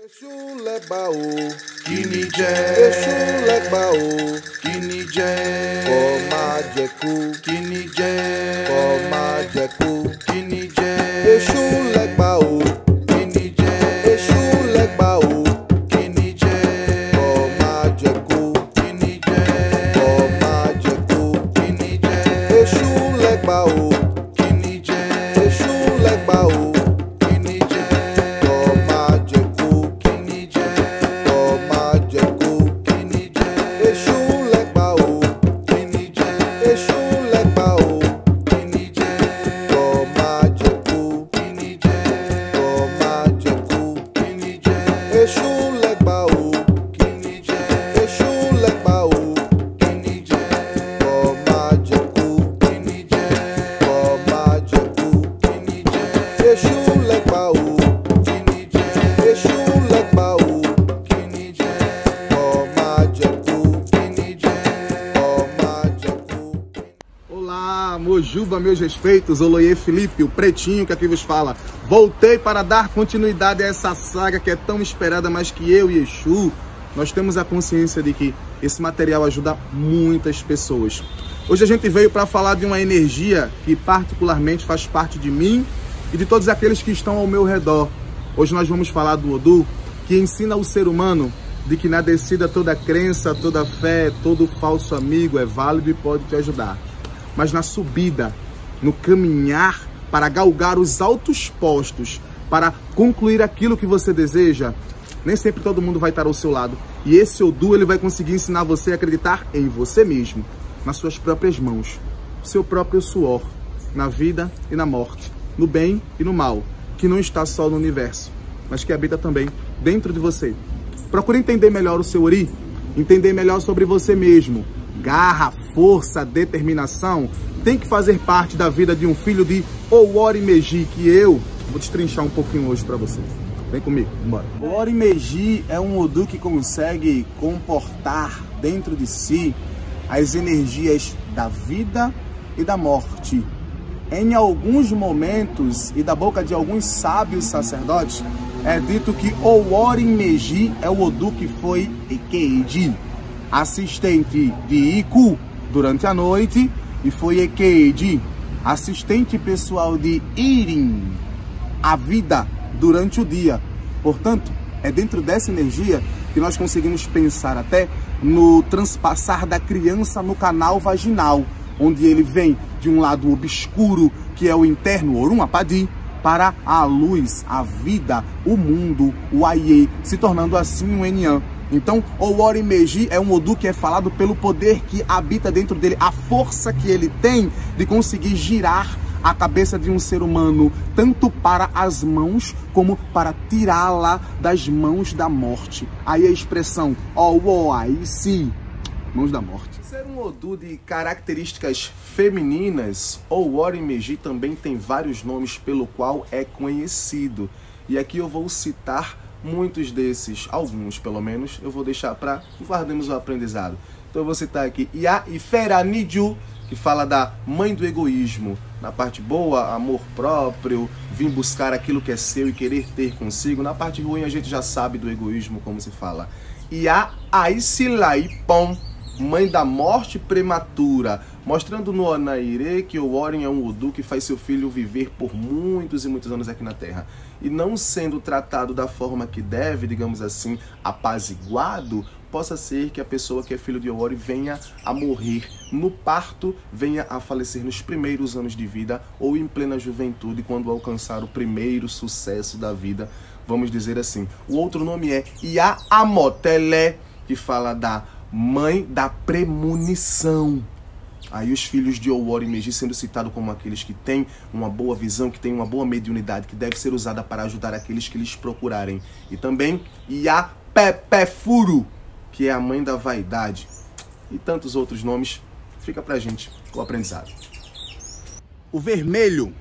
Èṣù lẹ́gbà o, kí ni jẹ́? Èṣù lẹ́gbà o, kí ni jẹ́? kó máa jẹ̀kú, kí ni jẹ́? kó máa jẹ̀kú. kí ni jẹ́? Èṣù lẹ́gbà o, kí ni jẹ́? Èṣù lẹ́gbà o, kí ni jẹ́? kó máa jẹ̀kú, kí ni jẹ́? kó máa jẹ̀kú. kí ni jẹ́? Èṣù lẹ́gbà o, kí ni jẹ́? Èṣù lẹ́gbà o, kí ni jẹ́? kó máa jẹ̀kú, kí ni jẹ́? kó máa jẹ̀kú. kí ni jẹ́? Èṣù lẹ́gbà o, kí ni jẹ́? Èṣù lẹ́gbà o, kí ni jẹ́? kó máa jẹ̀kú, kí ni jẹ́? kó máa jẹ̀kú. kí ni jẹ́? Èṣù lẹ́gbà o, kí ni jẹ́? Èṣù lẹ́gbà o, kí ni jẹ́? kó máa jẹ̀kú, kí ni jẹ́? kó máa jẹ̀kú. kí ni jẹ́? Èṣù lẹ́gbà o, kí ni jẹ́? Èṣù lẹ́gbà o, kí ni jẹ́? kó máa jẹ̀kú, kí ni jẹ́? kó máa jẹ̀kú. Olá, Mojuba, meus respeitos, Oloie Felipe, o pretinho que aqui vos fala. Voltei para dar continuidade a essa saga que é tão esperada, mas que eu e Exu, nós temos a consciência de que esse material ajuda muitas pessoas. Hoje a gente veio para falar de uma energia que particularmente faz parte de mim e de todos aqueles que estão ao meu redor. Hoje nós vamos falar do Odu, que ensina o ser humano de que na descida toda crença, toda fé, todo falso amigo é válido e pode te ajudar. Mas na subida, no caminhar para galgar os altos postos, para concluir aquilo que você deseja, nem sempre todo mundo vai estar ao seu lado. E esse Odu, ele vai conseguir ensinar você a acreditar em você mesmo, nas suas próprias mãos, no seu próprio suor, na vida e na morte, no bem e no mal, que não está só no universo, mas que habita também dentro de você. Procure entender melhor o seu Ori, entender melhor sobre você mesmo. Garra, força, determinação tem que fazer parte da vida de um filho de Owori-Meji, que eu vou destrinchar um pouquinho hoje para você. Vem comigo, bora. Owori-Meji é um Odu que consegue comportar dentro de si as energias da vida e da morte. Em alguns momentos, e da boca de alguns sábios sacerdotes, é dito que Owori-Meji é o Odu que foi Ekeiji, assistente de Iku durante a noite, e foi Ekeiji, assistente pessoal de Irin, a vida durante o dia. Portanto, é dentro dessa energia que nós conseguimos pensar até no transpassar da criança no canal vaginal, onde ele vem de um lado obscuro, que é o interno Orun-Apadi, para a luz, a vida, o mundo, o Aie, se tornando assim um Enyan. Então, Owori-Meji é um Odu que é falado pelo poder que habita dentro dele, a força que ele tem de conseguir girar a cabeça de um ser humano, tanto para as mãos como para tirá-la das mãos da morte. Aí a expressão Owo-Ai-Si, mãos da morte. Ser um Odu de características femininas, Owori-Meji também tem vários nomes pelo qual é conhecido. E aqui eu vou citar muitos desses, alguns pelo menos, eu vou deixar para guardarmos o aprendizado. Então eu vou citar aqui Ia Iferaniju, que fala da mãe do egoísmo. Na parte boa, amor próprio, vir buscar aquilo que é seu e querer ter consigo. Na parte ruim a gente já sabe do egoísmo, como se fala. Ia Aisilaipon, mãe da morte prematura, mostrando no Onaire que o Orin é um Odu que faz seu filho viver por muitos e muitos anos aqui na Terra. E não sendo tratado da forma que deve, digamos assim, apaziguado, possa ser que a pessoa que é filho de Owori venha a morrer no parto, venha a falecer nos primeiros anos de vida ou em plena juventude, quando alcançar o primeiro sucesso da vida, vamos dizer assim. O outro nome é Ia Amotele, que fala da mãe da premonição. Aí os filhos de Owori-Meji sendo citados como aqueles que têm uma boa visão, que têm uma boa mediunidade, que deve ser usada para ajudar aqueles que lhes procurarem. E também Ia Pepefuru, que é a mãe da vaidade. E tantos outros nomes. Fica pra gente com o aprendizado. O vermelho,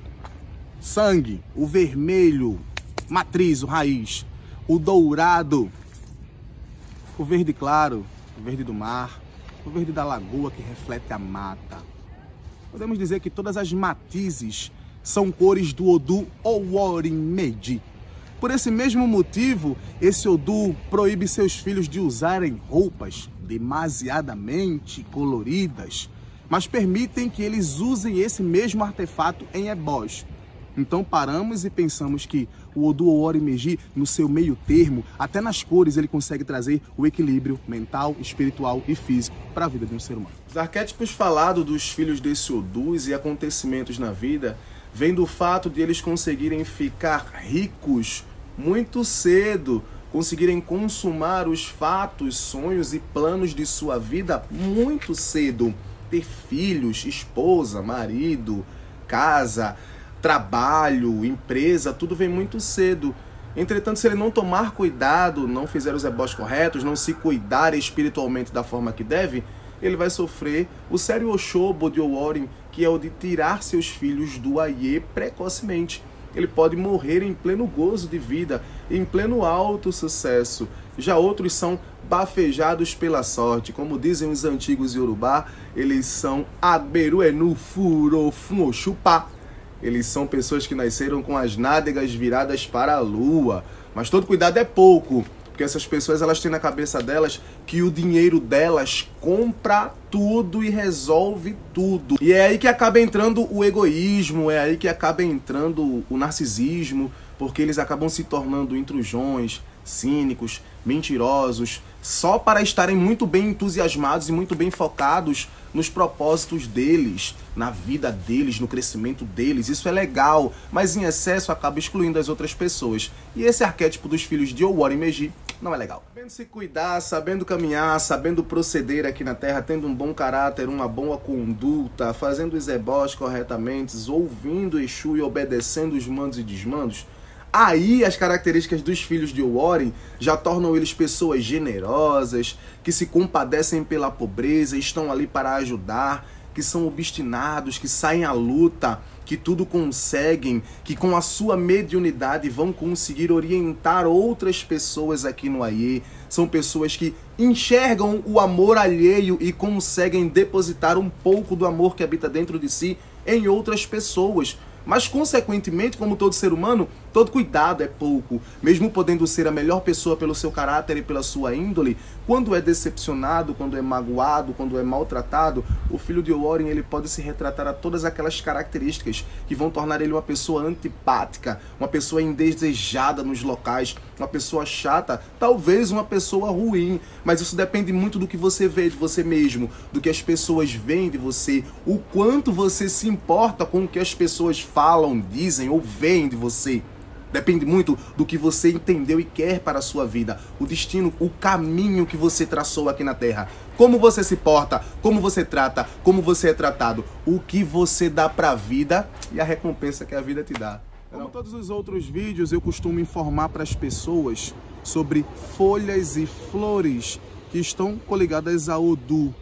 sangue. O vermelho, matriz, o raiz. O dourado, o verde claro, o verde do mar, o verde da lagoa que reflete a mata. Podemos dizer que todas as matizes são cores do Odu Owori-Meji. Por esse mesmo motivo, esse Odu proíbe seus filhos de usarem roupas demasiadamente coloridas, mas permitem que eles usem esse mesmo artefato em ebós. Então paramos e pensamos que o Odu Owori-Meji, no seu meio termo, até nas cores, ele consegue trazer o equilíbrio mental, espiritual e físico para a vida de um ser humano. Os arquétipos falados dos filhos desse Odus e acontecimentos na vida vem do fato de eles conseguirem ficar ricos muito cedo, conseguirem consumar os fatos, sonhos e planos de sua vida muito cedo. Ter filhos, esposa, marido, casa, trabalho, empresa, tudo vem muito cedo. Entretanto, se ele não tomar cuidado, não fizer os ebós corretos, não se cuidar espiritualmente da forma que deve, ele vai sofrer o sério Oshobo de Owori, que é o de tirar seus filhos do Aie precocemente. Ele pode morrer em pleno gozo de vida, em pleno alto sucesso. Já outros são bafejados pela sorte. Como dizem os antigos Yorubá, eles são Aberuenu Furofun Oxupá. Eles são pessoas que nasceram com as nádegas viradas para a lua. Mas todo cuidado é pouco, porque essas pessoas elas têm na cabeça delas que o dinheiro delas compra tudo e resolve tudo. E é aí que acaba entrando o egoísmo, é aí que acaba entrando o narcisismo, porque eles acabam se tornando intrusões, cínicos, mentirosos, só para estarem muito bem entusiasmados e muito bem focados nos propósitos deles, na vida deles, no crescimento deles. Isso é legal, mas em excesso acaba excluindo as outras pessoas. E esse arquétipo dos filhos de Owori-Meji não é legal. Sabendo se cuidar, sabendo caminhar, sabendo proceder aqui na Terra, tendo um bom caráter, uma boa conduta, fazendo os ebós corretamente, ouvindo Exu e obedecendo os mandos e desmandos, aí as características dos filhos de Owori já tornam eles pessoas generosas, que se compadecem pela pobreza, estão ali para ajudar, que são obstinados, que saem à luta, que tudo conseguem, que com a sua mediunidade vão conseguir orientar outras pessoas aqui no Aie. São pessoas que enxergam o amor alheio e conseguem depositar um pouco do amor que habita dentro de si em outras pessoas. Mas, consequentemente, como todo ser humano, todo cuidado é pouco. Mesmo podendo ser a melhor pessoa pelo seu caráter e pela sua índole, quando é decepcionado, quando é magoado, quando é maltratado, o filho de Owori ele pode se retratar a todas aquelas características que vão tornar ele uma pessoa antipática, uma pessoa indesejada nos locais, uma pessoa chata, talvez uma pessoa ruim. Mas isso depende muito do que você vê de você mesmo, do que as pessoas veem de você, o quanto você se importa com o que as pessoas falam, dizem ou veem de você. Depende muito do que você entendeu e quer para a sua vida, o destino, o caminho que você traçou aqui na Terra. Como você se porta, como você trata, como você é tratado, o que você dá para a vida e a recompensa que a vida te dá. Como todos os outros vídeos, eu costumo informar para as pessoas sobre folhas e flores que estão coligadas a Odu.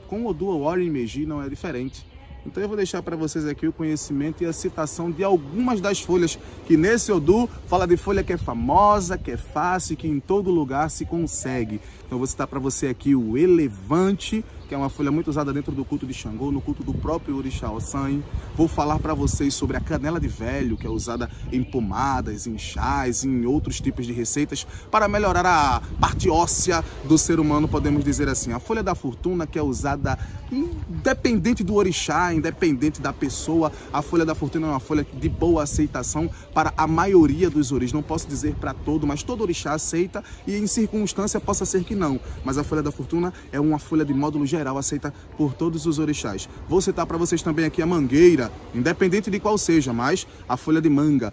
Com Odu Owori-Meji não é diferente. Então eu vou deixar para vocês aqui o conhecimento e a citação de algumas das folhas que nesse Odu fala de folha que é famosa, que é fácil, que em todo lugar se consegue. Então eu vou citar para você aqui o elevante, que é uma folha muito usada dentro do culto de Xangô, no culto do próprio Orixá Ossan. Vou falar para vocês sobre a canela de velho, que é usada em pomadas, em chás, em outros tipos de receitas para melhorar a parte óssea do ser humano, podemos dizer assim. A folha da fortuna, que é usada independente do orixá, independente da pessoa. A folha da fortuna é uma folha de boa aceitação para a maioria dos orixás. Não posso dizer para todo, mas todo orixá aceita e em circunstância possa ser que não. Mas a folha da fortuna é uma folha de módulo geral aceita por todos os orixás. Vou citar para vocês também aqui a mangueira, independente de qual seja, mas a folha de manga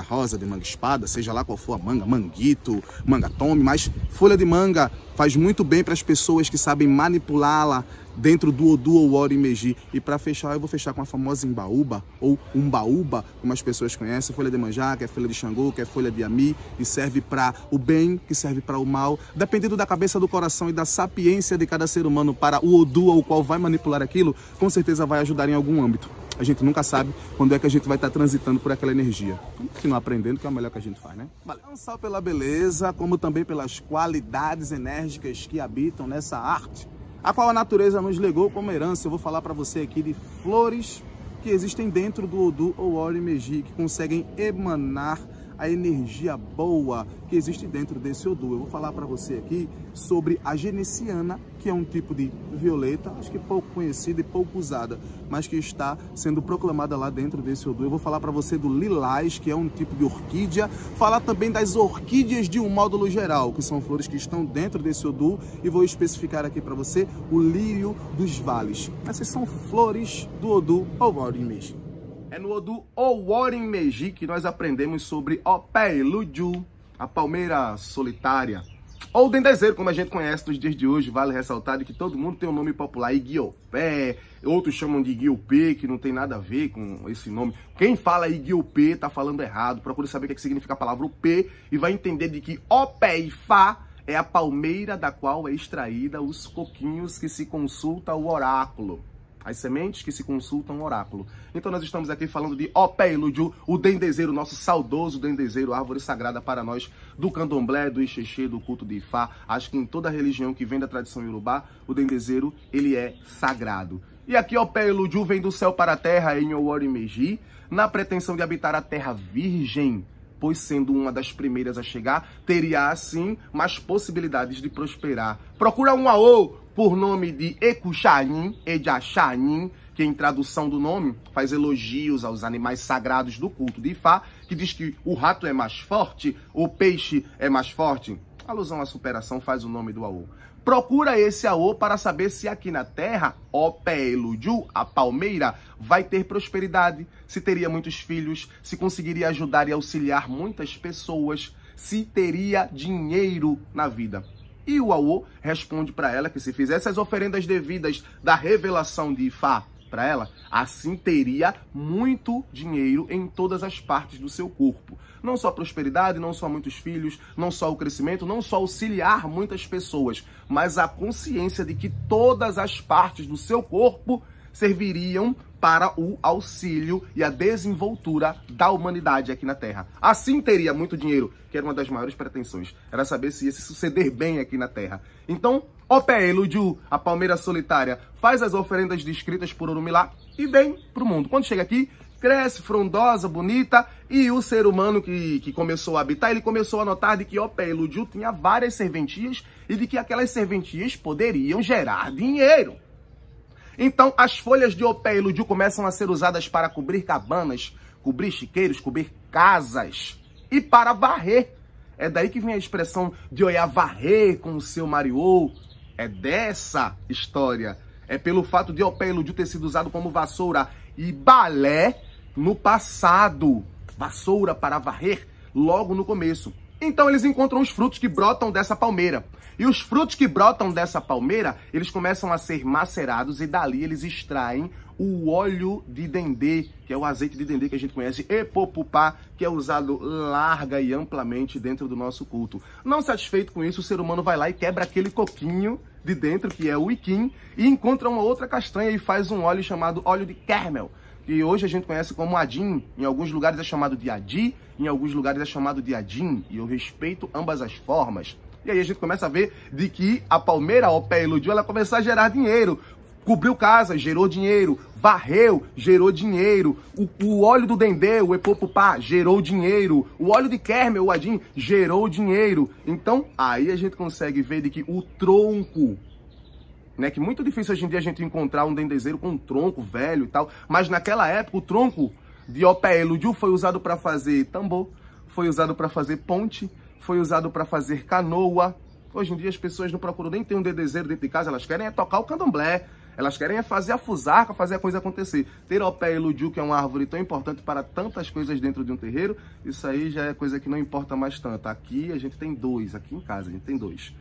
rosa, de manga espada, seja lá qual for a manga, manguito, manga tome, mas folha de manga faz muito bem para as pessoas que sabem manipulá-la dentro do Odu Owori-Meji. E para fechar, eu vou fechar com a famosa imbaúba, ou umbaúba, como as pessoas conhecem, folha de manjá, que é folha de Xangô, que é folha de Ami, e serve para o bem, que serve para o mal, dependendo da cabeça do coração e da sapiência de cada ser humano para o Odu ao qual vai manipular aquilo, com certeza vai ajudar em algum âmbito. A gente nunca sabe quando é que a gente vai estar transitando por aquela energia. Vamos continuar aprendendo, que é o melhor que a gente faz, né? Valeu. Não só pela beleza, como também pelas qualidades enérgicas que habitam nessa arte, a qual a natureza nos legou como herança. Eu vou falar para você aqui de flores que existem dentro do Odu Owori-Meji, que conseguem emanar a energia boa que existe dentro desse Odu. Eu vou falar para você aqui sobre a genesiana, que é um tipo de violeta, acho que pouco conhecida e pouco usada, mas que está sendo proclamada lá dentro desse Odu. Eu vou falar para você do lilás, que é um tipo de orquídea, falar também das orquídeas de um módulo geral, que são flores que estão dentro desse Odu, e vou especificar aqui para você o lírio dos vales. Essas são flores do Odu Owarin-Meji. É no Odu Owarin-Meji que nós aprendemos sobre Opé-Luju, a palmeira solitária, ou dendezeiro, como a gente conhece nos dias de hoje. Vale ressaltar que todo mundo tem um nome popular, Iguiopé, outros chamam de Iguiopê, que não tem nada a ver com esse nome. Quem fala Iguiopê tá falando errado. Procure saber o que significa a palavra P e vai entender de que Opé-Ifá é a palmeira da qual é extraída os coquinhos que se consulta o oráculo. As sementes que se consultam o oráculo. Então nós estamos aqui falando de Opé-Luju, o dendezeiro, nosso saudoso dendezeiro, árvore sagrada para nós do candomblé, do ixexê, do culto de Ifá. Acho que em toda religião que vem da tradição iorubá, o dendezeiro, ele é sagrado. E aqui Opé-Luju vem do céu para a terra em Owarin-Meji, na pretensão de habitar a terra virgem, pois sendo uma das primeiras a chegar, teria assim mais possibilidades de prosperar. Procura um Aô por nome de Ekuxanin, Ejaxanin, que em tradução do nome faz elogios aos animais sagrados do culto de Ifá, que diz que o rato é mais forte, o peixe é mais forte. Alusão à superação faz o nome do Aô. Procura esse Aô para saber se aqui na terra, Opé-Luju, a palmeira, vai ter prosperidade, se teria muitos filhos, se conseguiria ajudar e auxiliar muitas pessoas, se teria dinheiro na vida. E o Aô responde para ela que se fizesse as oferendas devidas da revelação de Ifá para ela, assim teria muito dinheiro em todas as partes do seu corpo. Não só prosperidade, não só muitos filhos, não só o crescimento, não só auxiliar muitas pessoas, mas a consciência de que todas as partes do seu corpo serviriam para o auxílio e a desenvoltura da humanidade aqui na Terra. Assim teria muito dinheiro, que era uma das maiores pretensões. Era saber se ia se suceder bem aqui na Terra. Então, Opé-Luju, a palmeira solitária, faz as oferendas descritas por Orunmila e vem para o mundo. Quando chega aqui, cresce, frondosa, bonita, e o ser humano que começou a habitar, ele começou a notar de que Opé-Luju tinha várias serventias e de que aquelas serventias poderiam gerar dinheiro. Então, as folhas de Opé-Luju começam a ser usadas para cobrir cabanas, cobrir chiqueiros, cobrir casas e para varrer. É daí que vem a expressão de olhar varrer com o seu mariô. É dessa história. É pelo fato de Opé-Luju ter sido usado como vassoura e balé no passado. Vassoura para varrer logo no começo. Então eles encontram os frutos que brotam dessa palmeira. E os frutos que brotam dessa palmeira, eles começam a ser macerados e dali eles extraem o óleo de dendê, que é o azeite de dendê que a gente conhece, epopupá, que é usado larga e amplamente dentro do nosso culto. Não satisfeito com isso, o ser humano vai lá e quebra aquele coquinho de dentro, que é o iquim, e encontra uma outra castanha e faz um óleo chamado óleo de Carmel, que hoje a gente conhece como Adim. Em alguns lugares é chamado de Adi, em alguns lugares é chamado de Adim, e eu respeito ambas as formas. E aí a gente começa a ver de que a palmeira Opé-Luju, ela começou a gerar dinheiro. Cobriu casa, gerou dinheiro. Varreu, gerou dinheiro. O óleo do dendê, o epopupá, gerou dinheiro. O óleo de Carmel, o Adim, gerou dinheiro. Então, aí a gente consegue ver de que o tronco, né, que é muito difícil hoje em dia a gente encontrar um dendezeiro com um tronco velho e tal, mas naquela época o tronco de Opé-Luju foi usado para fazer tambor, foi usado para fazer ponte, foi usado para fazer canoa. Hoje em dia as pessoas não procuram nem ter um dendezeiro dentro de casa, elas querem é tocar o candomblé, elas querem é fazer a fusarca, fazer a coisa acontecer. Ter Opé-Luju, que é uma árvore tão importante para tantas coisas dentro de um terreiro, isso aí já é coisa que não importa mais tanto. Aqui a gente tem dois, aqui em casa a gente tem dois.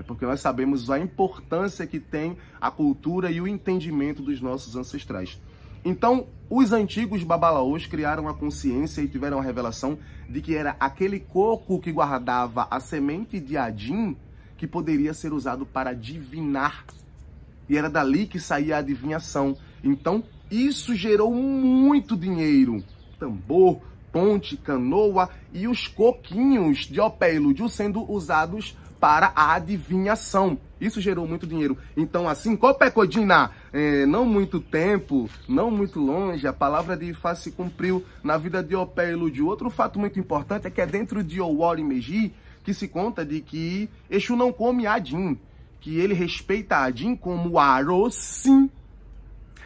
Porque nós sabemos a importância que tem a cultura e o entendimento dos nossos ancestrais. Então, os antigos babalaôs criaram a consciência e tiveram a revelação de que era aquele coco que guardava a semente de Adim que poderia ser usado para divinar. E era dali que saía a adivinhação. Então, isso gerou muito dinheiro. Tambor, ponte, canoa e os coquinhos de Opé-Luju sendo usados para a adivinhação. Isso gerou muito dinheiro. Então, assim, Copecodina, não muito tempo, não muito longe, a palavra de Ifá se cumpriu na vida de Opé Eludiu. Outro fato muito importante é que é dentro de Oworimeji que se conta de que Exu não come Adin, que ele respeita Adin como Arocim.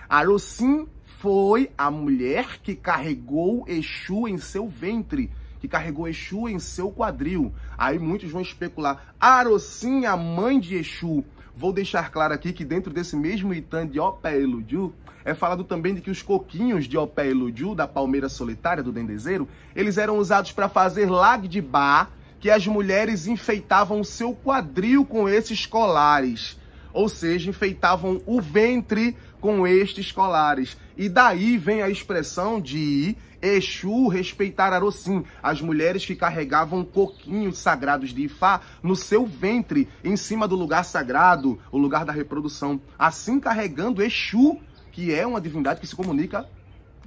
Arocim foi a mulher que carregou Exu em seu ventre, que carregou Exu em seu quadril. Aí muitos vão especular, Arocim, a mãe de Exu. Vou deixar claro aqui que dentro desse mesmo Itan de Opé Eludiu, é falado também de que os coquinhos de Opé Eludiu, da palmeira solitária, do dendezeiro, eles eram usados para fazer lagdibá, que as mulheres enfeitavam o seu quadril com esses colares. Ou seja, enfeitavam o ventre com estes colares. E daí vem a expressão de Exu respeitar Arocim, as mulheres que carregavam coquinhos sagrados de Ifá no seu ventre, em cima do lugar sagrado, o lugar da reprodução. Assim carregando Exu, que é uma divindade que se comunica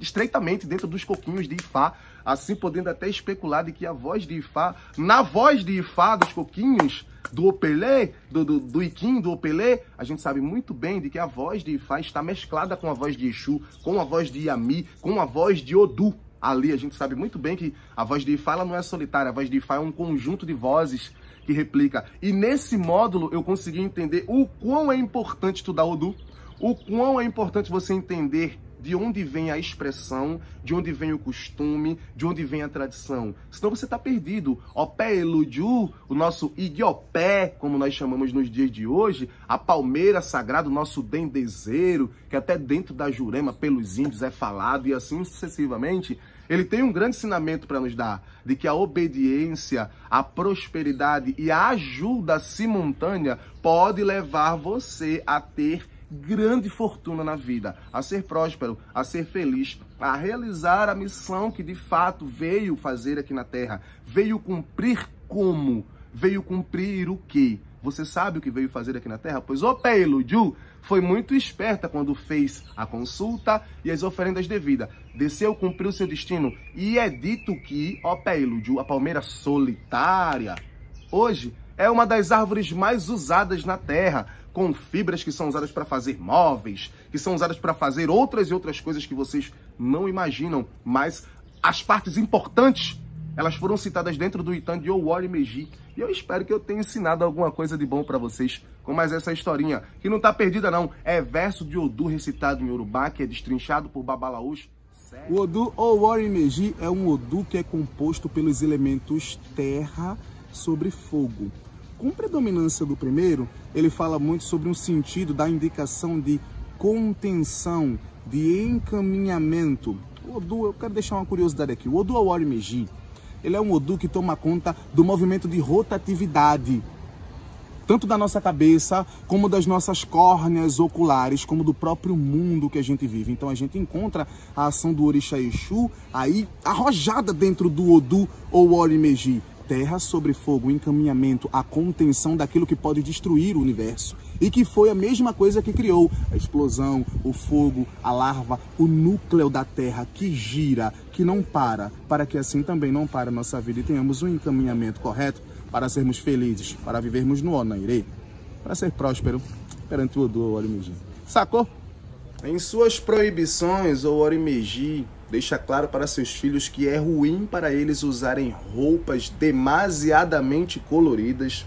estreitamente dentro dos coquinhos de Ifá, assim podendo até especular de que a voz de Ifá, na voz de Ifá dos coquinhos, do Opelê, do Iquim, do Opelê, a gente sabe muito bem de que a voz de Ifá está mesclada com a voz de Exu, com a voz de Yami, com a voz de Odu. Ali a gente sabe muito bem que a voz de Ifá ela não é solitária, a voz de Ifá é um conjunto de vozes que replica. E nesse módulo eu consegui entender o quão é importante estudar Odu, o quão é importante você entender de onde vem a expressão, de onde vem o costume, de onde vem a tradição. Senão você está perdido. Opé Eludiu, o nosso Igiopé, como nós chamamos nos dias de hoje, a palmeira sagrada, o nosso dendezeiro, que até dentro da Jurema, pelos índios, é falado, e assim sucessivamente, ele tem um grande ensinamento para nos dar, de que a obediência, a prosperidade e a ajuda simultânea pode levar você a ter grande fortuna na vida, a ser próspero, a ser feliz, a realizar a missão que de fato veio fazer aqui na Terra. Veio cumprir como? Veio cumprir o quê? Você sabe o que veio fazer aqui na Terra? Pois Opé Eludiu foi muito esperta quando fez a consulta e as oferendas devidas. Desceu, cumpriu seu destino. E é dito que Opé Eludiu, a palmeira solitária, hoje é uma das árvores mais usadas na Terra, com fibras que são usadas para fazer móveis, que são usadas para fazer outras e outras coisas que vocês não imaginam. Mas as partes importantes, elas foram citadas dentro do Itan de Oworimeji. E eu espero que eu tenha ensinado alguma coisa de bom para vocês com mais essa historinha, que não está perdida não. É verso de Odu recitado em Yorubá, que é destrinchado por Babalaús. O Odu Oworimeji é um Odu que é composto pelos elementos terra sobre fogo. Com predominância do primeiro, ele fala muito sobre um sentido da indicação de contenção, de encaminhamento. O Odu, eu quero deixar uma curiosidade aqui. O Odu Oworimeji, ele é um Odu que toma conta do movimento de rotatividade, tanto da nossa cabeça, como das nossas córneas oculares, como do próprio mundo que a gente vive. Então a gente encontra a ação do Orixá Exu aí arrojada dentro do Odu Oworimeji. Terra sobre fogo, encaminhamento, a contenção daquilo que pode destruir o universo. E que foi a mesma coisa que criou a explosão, o fogo, a larva, o núcleo da Terra que gira, que não para que assim também não pare a nossa vida e tenhamos um encaminhamento correto para sermos felizes, para vivermos no Onairê, para ser próspero perante o Odu Oworimeji. Sacou? Em suas proibições, Oworimeji deixa claro para seus filhos que é ruim para eles usarem roupas demasiadamente coloridas,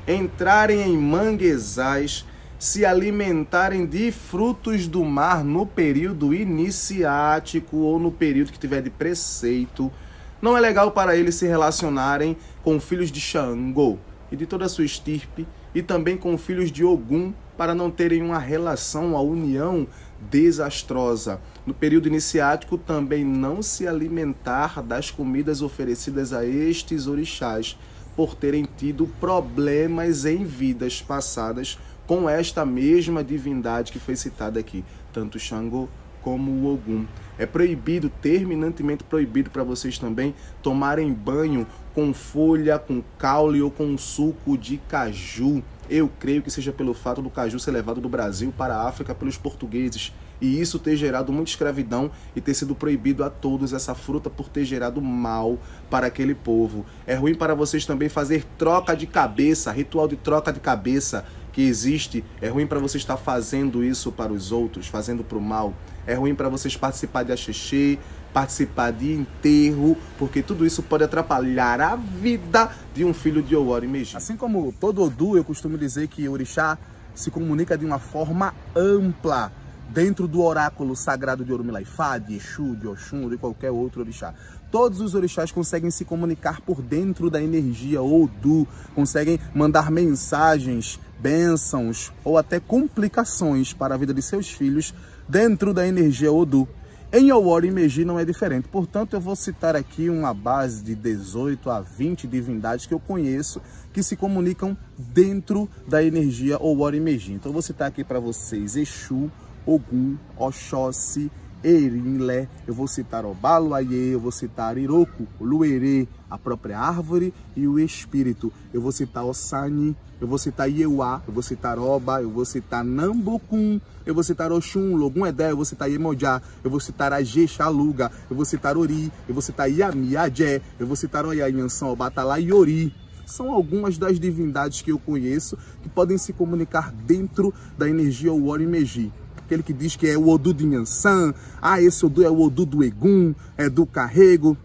entrarem em manguezais, se alimentarem de frutos do mar no período iniciático ou no período que tiver de preceito. Não é legal para eles se relacionarem com filhos de Xangô e de toda a sua estirpe, e também com filhos de Ogum, para não terem uma relação, uma união desastrosa. No período iniciático, também não se alimentar das comidas oferecidas a estes orixás, por terem tido problemas em vidas passadas com esta mesma divindade que foi citada aqui, tanto Xangô como o Ogum. É proibido, terminantemente proibido para vocês também tomarem banho com folha, com caule ou com suco de caju. Eu creio que seja pelo fato do caju ser levado do Brasil para a África pelos portugueses e isso ter gerado muita escravidão e ter sido proibido a todos essa fruta por ter gerado mal para aquele povo. É ruim para vocês também fazer troca de cabeça, ritual de troca de cabeça que existe. É ruim para você estar fazendo isso para os outros, fazendo para o mal. É ruim para vocês participar de axixê, participar de enterro, porque tudo isso pode atrapalhar a vida de um filho de Owori-Meji. Assim como todo Odu, eu costumo dizer que o orixá se comunica de uma forma ampla dentro do oráculo sagrado de Orumilá-Ifá, de Exu, de Oxum, de qualquer outro orixá. Todos os orixás conseguem se comunicar por dentro da energia Odu, conseguem mandar mensagens, bênçãos ou até complicações para a vida de seus filhos dentro da energia Odu. Em Owori-Meji não é diferente, portanto eu vou citar aqui uma base de 18 a 20 divindades que eu conheço que se comunicam dentro da energia Owori-Meji. Então eu vou citar aqui para vocês Exu, Ogum, Oxóssi, Erinlé, eu vou citar Obaluayê, eu vou citar Iroku, Luerê, a própria árvore e o espírito. Eu vou citar Osani, eu vou citar Ieuá, eu vou citar Oba, eu vou citar Nambucum, eu vou citar Oxum, Logum Edé, eu vou citar Iemoja, eu vou citar Ajé Xaluga, eu vou citar Ori, eu vou citar Iami, Ajé, eu vou citar Oiá, Inhansão, Obatalá e Ori. São algumas das divindades que eu conheço que podem se comunicar dentro da energia Owori-Meji. Aquele que diz que é o Odu de Nhansan, esse Odu é o Odu do Egum, é do Carrego.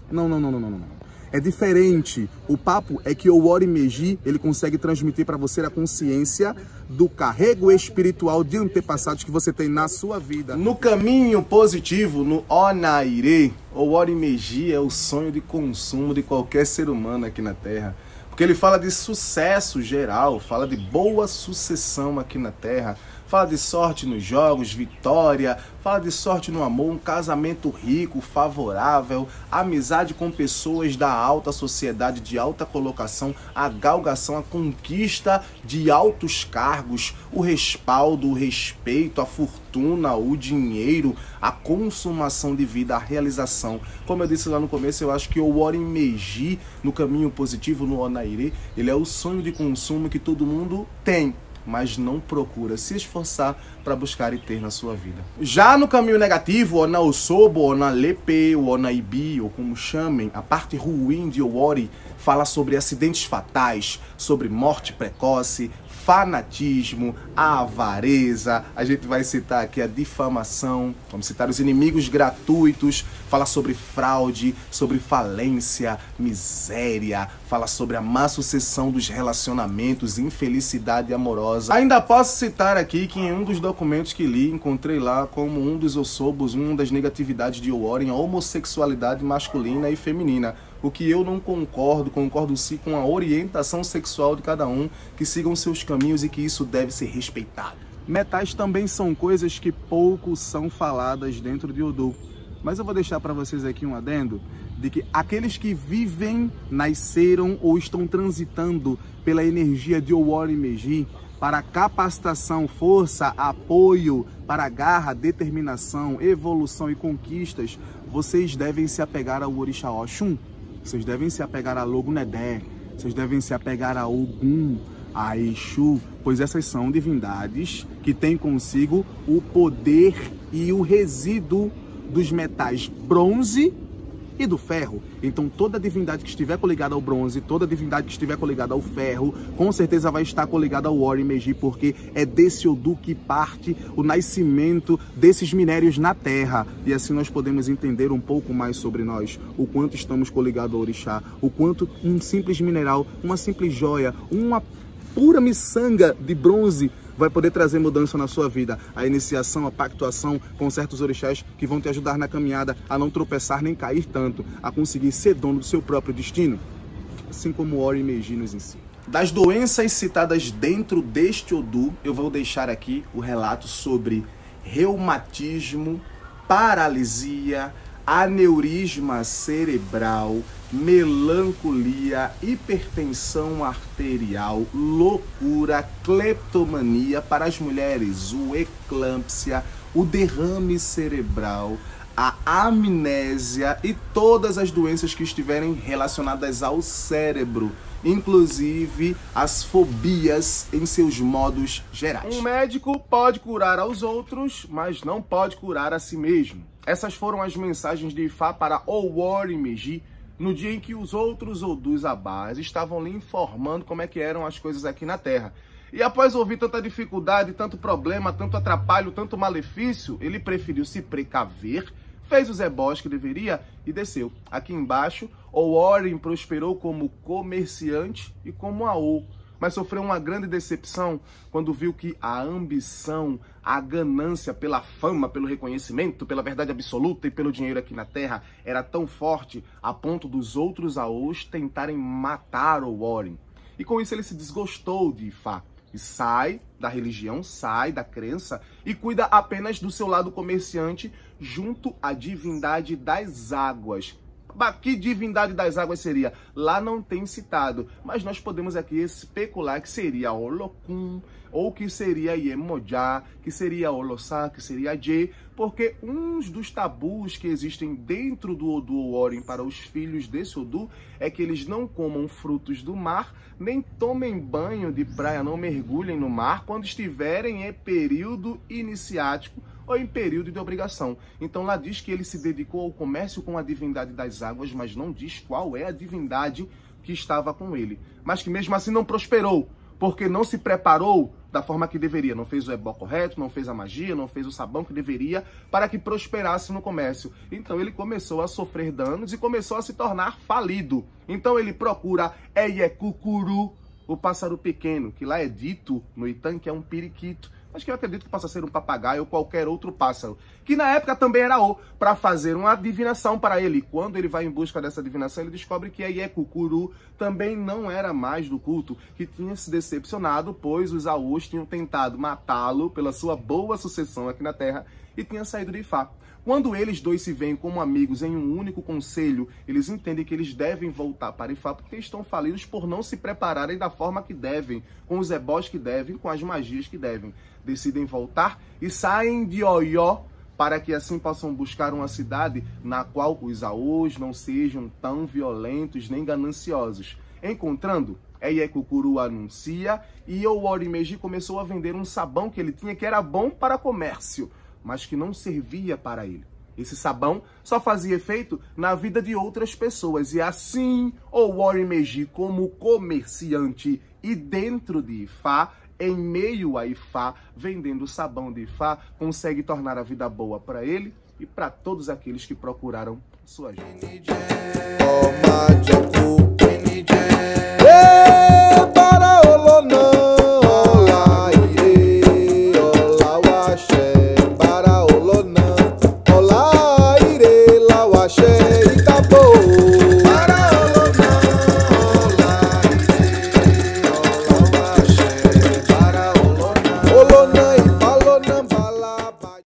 Não. É diferente. O papo é que o Owori-Meji, ele consegue transmitir para você a consciência do carrego espiritual de antepassados que você tem na sua vida. No caminho positivo, no Onairê, o Owori-Meji é o sonho de consumo de qualquer ser humano aqui na Terra. Porque ele fala de sucesso geral, fala de boa sucessão aqui na Terra, fala de sorte nos jogos, vitória, fala de sorte no amor, um casamento rico, favorável, amizade com pessoas da alta sociedade, de alta colocação, a galgação, a conquista de altos cargos, o respaldo, o respeito, a fortuna, o dinheiro, a consumação de vida, a realização. Como eu disse lá no começo, eu acho que o Owori-Meji, no caminho positivo, no Onairê, ele é o sonho de consumo que todo mundo tem, mas não procura se esforçar para buscar e ter na sua vida. Já no caminho negativo, o Ona-Osobo, o Ona-Lepe, o Ona-Ibi, ou como chamem, a parte ruim de Owori fala sobre acidentes fatais, sobre morte precoce, fanatismo, a avareza, a gente vai citar aqui a difamação, vamos citar os inimigos gratuitos, fala sobre fraude, sobre falência, miséria, fala sobre a má sucessão dos relacionamentos, infelicidade amorosa. Ainda posso citar aqui que em um dos documentos que li, encontrei lá como um dos Osobos, uma das negatividades de Owori, a homossexualidade masculina e feminina. O que eu não concordo sim com a orientação sexual de cada um, que sigam seus caminhos e que isso deve ser respeitado. Metais também são coisas que pouco são faladas dentro de Odu. Mas eu vou deixar para vocês aqui um adendo de que aqueles que vivem, nasceram ou estão transitando pela energia de Owori-Meji para capacitação, força, apoio, para garra, determinação, evolução e conquistas, vocês devem se apegar ao Orixá Oxum. Vocês devem se apegar a Logunedé, vocês devem se apegar a Ogum, a Exu, pois essas são divindades que têm consigo o poder e o resíduo dos metais bronze e do ferro. Então toda divindade que estiver coligada ao bronze, toda divindade que estiver coligada ao ferro, com certeza vai estar coligada ao Owori-Meji, porque é desse Odu que parte o nascimento desses minérios na Terra. E assim nós podemos entender um pouco mais sobre nós, o quanto estamos coligados ao Orixá, o quanto um simples mineral, uma simples joia, uma pura miçanga de bronze vai poder trazer mudança na sua vida. A iniciação, a pactuação com certos orixás que vão te ajudar na caminhada a não tropeçar nem cair tanto, a conseguir ser dono do seu próprio destino, assim como o Owori-Meji nos ensina. Das doenças citadas dentro deste Odu, eu vou deixar aqui o relato sobre reumatismo, paralisia, aneurisma cerebral, melancolia, hipertensão arterial, loucura, cleptomania para as mulheres, o eclâmpsia, o derrame cerebral, a amnésia e todas as doenças que estiverem relacionadas ao cérebro. inclusive as fobias em seus modos gerais. Um médico pode curar aos outros, mas não pode curar a si mesmo. Essas foram as mensagens de Ifá para Owori-Meji, no dia em que os outros Odus Abás estavam lhe informando como é que eram as coisas aqui na Terra. E após ouvir tanta dificuldade, tanto problema, tanto atrapalho, tanto malefício, ele preferiu se precaver, fez os ebós que deveria e desceu. Aqui embaixo, Owori prosperou como comerciante e como Aô, mas sofreu uma grande decepção quando viu que a ambição, a ganância pela fama, pelo reconhecimento, pela verdade absoluta e pelo dinheiro aqui na Terra era tão forte a ponto dos outros Aôs tentarem matar Owori. E com isso ele se desgostou de Ifá e sai da religião, sai da crença e cuida apenas do seu lado comerciante junto à divindade das águas. Que divindade das águas seria? Lá não tem citado, mas nós podemos aqui especular que seria Olokun, ou que seria Iemoja, que seria Olossá, que seria Je, porque uns dos tabus que existem dentro do Odu Owori para os filhos desse Odu é que eles não comam frutos do mar, nem tomem banho de praia, não mergulhem no mar quando estiverem em período iniciático ou em período de obrigação. Então lá diz que ele se dedicou ao comércio com a divindade das águas, mas não diz qual é a divindade que estava com ele. Mas que mesmo assim não prosperou, porque não se preparou da forma que deveria. Não fez o ebó correto, não fez a magia, não fez o sabão que deveria para que prosperasse no comércio. Então ele começou a sofrer danos e começou a se tornar falido. Então ele procura Eyekukuru, o pássaro pequeno, que lá é dito no Itan que é um periquito, mas que eu acredito que possa ser um papagaio ou qualquer outro pássaro, que na época também era para fazer uma divinação para ele. Quando ele vai em busca dessa divinação, ele descobre que Eyekukuru também não era mais do culto, que tinha se decepcionado, pois os Aôs tinham tentado matá-lo pela sua boa sucessão aqui na Terra e tinha saído de Ifá. Quando eles dois se veem como amigos em um único conselho, eles entendem que eles devem voltar para Ifá porque estão falidos por não se prepararem da forma que devem, com os ebós que devem, com as magias que devem. Decidem voltar e saem de Oió para que assim possam buscar uma cidade na qual os Aôs não sejam tão violentos nem gananciosos. Encontrando, Eyekukuru anuncia e Owori-Meji começou a vender um sabão que ele tinha que era bom para comércio, mas que não servia para ele. Esse sabão só fazia efeito na vida de outras pessoas. E assim, Owori-Meji, como comerciante e dentro de Ifá, em meio a Ifá, vendendo sabão de Ifá, consegue tornar a vida boa para ele e para todos aqueles que procuraram sua ajuda.